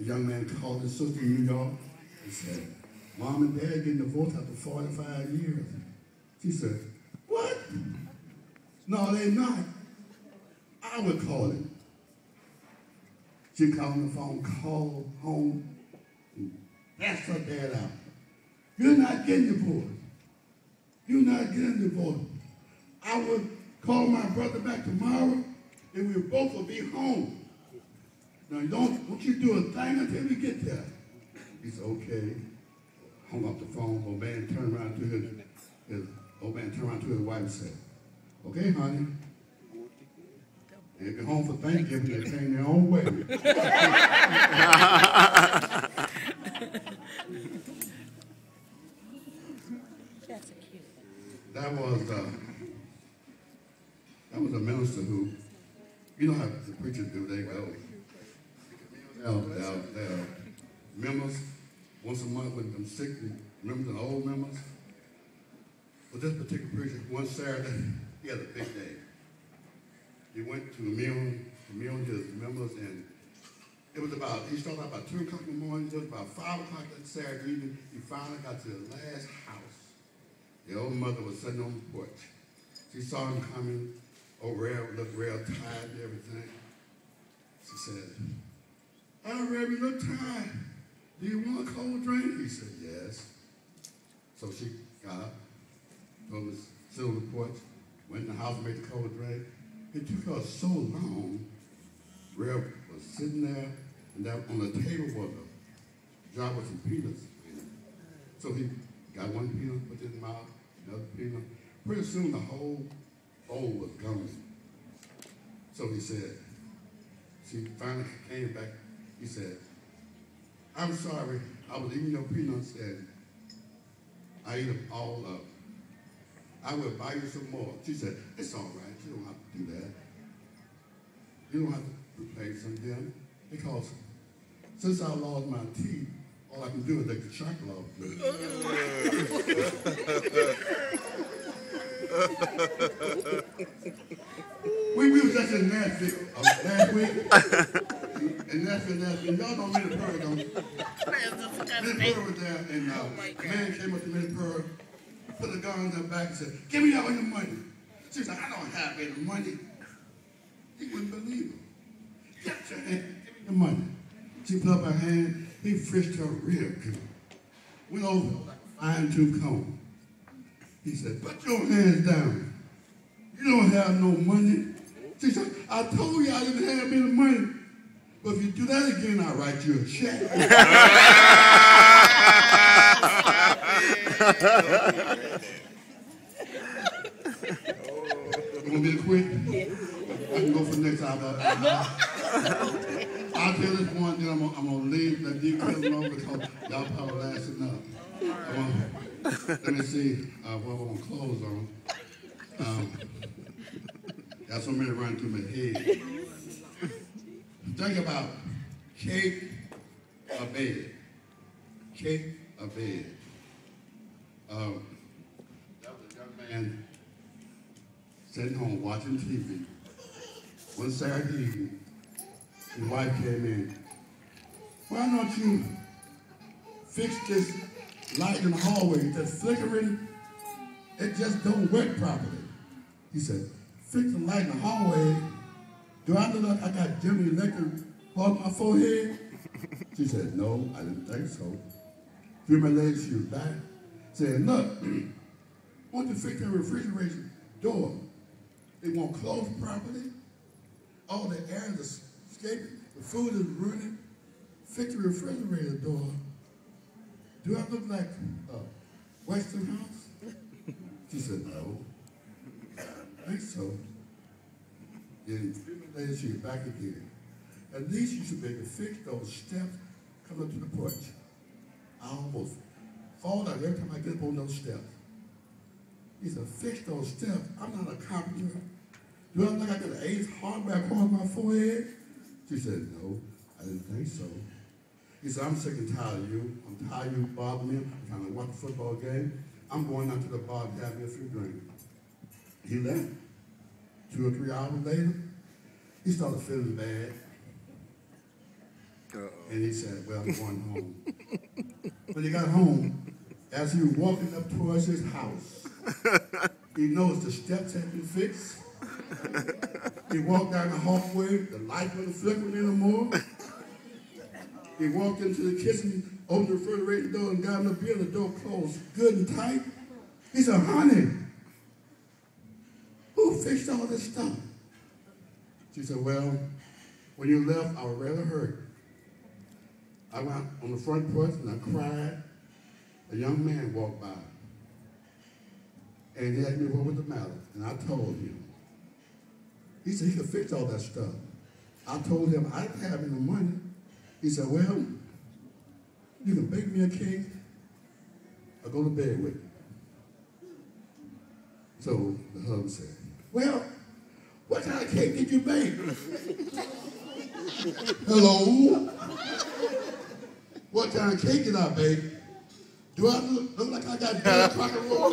The young man called his sister in New York and said, Mom and Dad getting divorced after 45 years. She said, what? No, they're not. I would call it. She called on the phone, called home, and asked her dad out. You're not getting divorced. You're not getting divorced. I would call my brother back tomorrow, and we both will be home. Now, don't you do a thing until we get there. He said, okay. Hung up the phone. Old man turned around to his wife and said, okay, honey. They'll be home for Thanksgiving. They came their own way. That's a cute one. That was a minister who, you know how the preachers do, they're members once a month with them sick members and old members. But this particular preacher, one Saturday, he had a big day. He went to commune his members, and it was he started out about 2 o'clock in the morning. It was about 5 o'clock that Saturday evening. He finally got to the last house. The old mother was sitting on the porch. She saw him coming over there, looked real tired and everything. She said, "Oh, Reverend, you look tired. Do you want a cold drink?" He said, "Yes." So she got up, told him to sit on the porch, went in the house and made the cold drink. It took her so long. Rev was sitting there, and that on the table was a jar with some peanuts in it. So he got one peanut, put it in his mouth, another peanut. Pretty soon the whole bowl was gone. So he said, she finally came back. He said, "I'm sorry, I was eating your peanuts and I ate them all up. I will buy you some more." She said, "It's all right, you don't have to do that. You don't have to replace them again, because since I lost my teeth, all I can do is take the chocolate off." We was just in Nashville last week. In Nashville, y'all know Minnie Pearl, don't you? Minnie Pearl was there, and a man came up to Minnie Pearl, put the gun in her back and said, "Give me all your money." She said, "I don't have any money." He wouldn't believe her. "Get your hand, give me the money." She put up her hand, he frisked her real good. Went over like a fine-tooth comb. He said, "Put your hands down. You don't have no money." She said, "I told you I didn't have any money. But if you do that again, I'll write you a check." You want me to quit? I can go for the next hour. I'll tell this one, then I'm gonna leave the details alone because y'all probably last enough. Let me see what I'm gonna close on. Got so many running through my head. Think about cake or bed. Cake or bed. That was a young man sitting home watching TV. One Saturday evening, his wife came in. "Why don't you fix this light in the hallway? That's flickering. It just don't work properly." He said, "Fix the light in the hallway? Do I look like I got Jimmy Electric on my forehead?" She said, "No, I didn't think so." A few minutes later, she was back, saying, "Look, why don't you fix the refrigerator door? It won't close properly. All the air is escaping. The food is running. Fix the refrigerator door. Do I look like a Westinghouse?" She said, "No, I think so." Then 3 minutes later, she was back again. "At least you should be able to fix those steps coming up to the porch. I almost fall down every time I get up on those steps." He said, "Fix those steps? I'm not a carpenter. Do I look like I got an ace hardback on my forehead?" She said, "No, I didn't think so." He said, "I'm sick and tired of you. I'm tired of you bothering me. I'm trying to watch a football game. I'm going out to the bar to have me a few drinks." He left. 2 or 3 hours later, he started feeling bad. And he said, well, I'm going home. When he got home, as he was walking up towards his house, he noticed the steps had been fixed. He walked down the hallway, the light wasn't flickering anymore. He walked into the kitchen, opened the refrigerator door, and got in the beer, the door closed good and tight. He said, honey, who fixed all this stuff? She said, well, when you left, I was rather hurt. I went on the front porch and I cried. A young man walked by. And he asked me what was the matter. And I told him. He said he could fix all that stuff. I told him I didn't have any money. He said, well, you can bake me a cake or go to bed with me. So the husband said, well, what kind of cake did you bake? Hello? What kind of cake did I bake? Do I look like I got dead rock and roll?